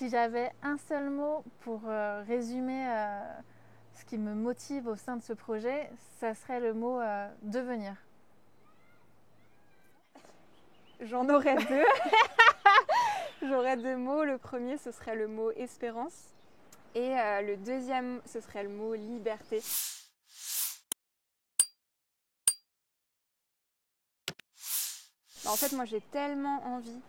Si j'avais un seul mot pour résumer ce qui me motive au sein de ce projet, ça serait le mot devenir. J'en aurais deux. J'aurais deux mots. Le premier, ce serait le mot espérance. Et le deuxième, ce serait le mot liberté. En fait, moi, j'ai tellement envie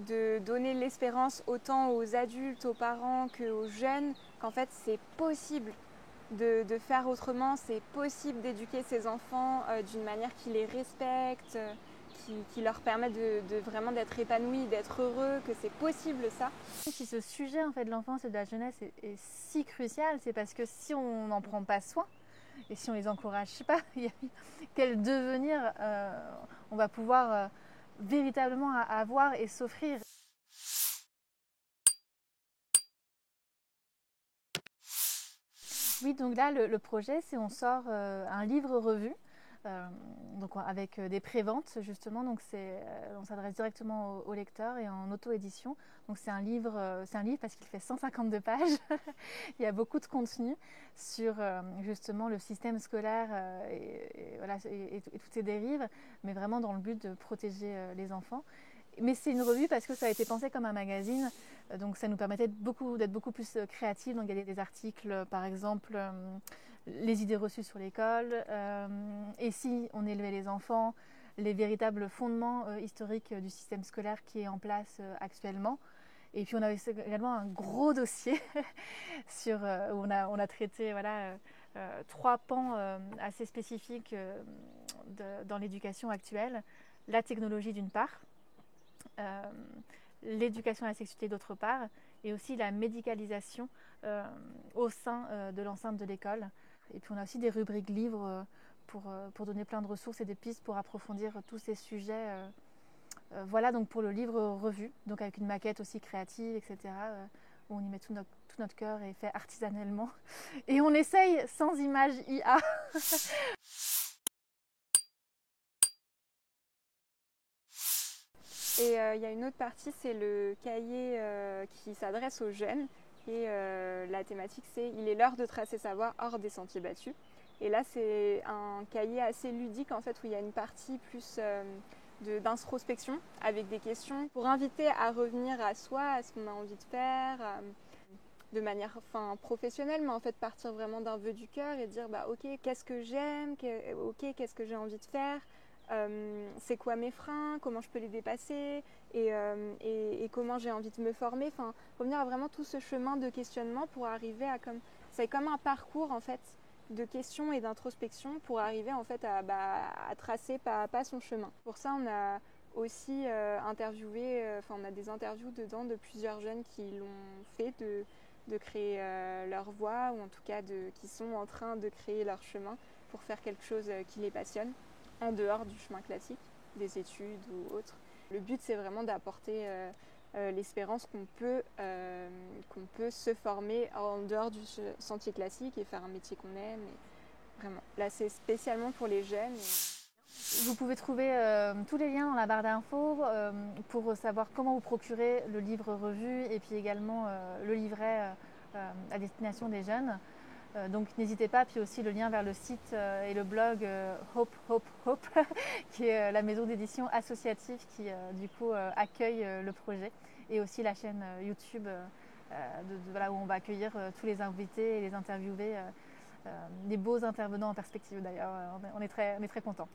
de donner l'espérance autant aux adultes, aux parents qu'aux jeunes, qu'en fait, c'est possible de faire autrement, c'est possible d'éduquer ses enfants d'une manière qui les respecte, qui leur permet vraiment d'être épanouis, d'être heureux, que c'est possible ça. Si ce sujet en fait, de l'enfance et de la jeunesse est si crucial, c'est parce que si on n'en prend pas soin, et si on les encourage pas, quel devenir on va pouvoir véritablement avoir et s'offrir. Oui, donc là, le projet, c'est on sort un livre-revue, donc avec des préventes justement. Donc on s'adresse directement au lecteur et en auto-édition. Donc c'est un livre parce qu'il fait 152 pages. Il y a beaucoup de contenu sur justement le système scolaire et toutes ses dérives, mais vraiment dans le but de protéger les enfants. Mais c'est une revue parce que ça a été pensé comme un magazine, donc ça nous permettait d'être beaucoup plus créatifs. Donc il y a des articles, par exemple, les idées reçues sur l'école, et si on élevait les enfants, les véritables fondements historiques du système scolaire qui est en place actuellement. Et puis on avait également un gros dossier où on a traité trois pans assez spécifiques dans l'éducation actuelle. La technologie d'une part, l'éducation à la sexualité d'autre part, et aussi la médicalisation au sein de l'enceinte de l'école. Et puis on a aussi des rubriques livres pour donner plein de ressources et des pistes pour approfondir tous ces sujets. Voilà donc pour le livre revue, donc avec une maquette aussi créative, etc. Où on y met tout notre cœur et fait artisanalement. Et on essaye sans image IA. Et il y a une autre partie, c'est le cahier qui s'adresse aux jeunes. Et la thématique, c'est « Il est l'heure de tracer sa voie hors des sentiers battus ». Et là, c'est un cahier assez ludique, en fait, où il y a une partie plus d'introspection, avec des questions pour inviter à revenir à soi, à ce qu'on a envie de faire, de manière professionnelle, mais en fait partir vraiment d'un vœu du cœur et dire « Ok, qu'est-ce que j'aime ? Ok, qu'est-ce que j'ai envie de faire ? C'est quoi mes freins, comment je peux les dépasser et comment j'ai envie de me former, revenir à vraiment tout ce chemin de questionnement pour arriver à c'est comme un parcours en fait de questions et d'introspection pour arriver en fait à tracer pas à pas son chemin. Pour ça on a aussi interviewé, on a des interviews dedans de plusieurs jeunes qui l'ont fait de créer leur voie ou en tout cas qui sont en train de créer leur chemin pour faire quelque chose qui les passionne en dehors du chemin classique, des études ou autres. Le but, c'est vraiment d'apporter l'espérance qu'on peut se former en dehors du sentier classique et faire un métier qu'on aime. Et vraiment, là, c'est spécialement pour les jeunes. Vous pouvez trouver tous les liens dans la barre d'infos pour savoir comment vous procurer le livre revue et puis également le livret à destination des jeunes. Donc n'hésitez pas, puis aussi le lien vers le site et le blog Hope Hope Hope qui est la maison d'édition associative qui du coup accueille le projet, et aussi la chaîne YouTube où on va accueillir tous les invités et les interviewer, des beaux intervenants en perspective d'ailleurs. On est très contents.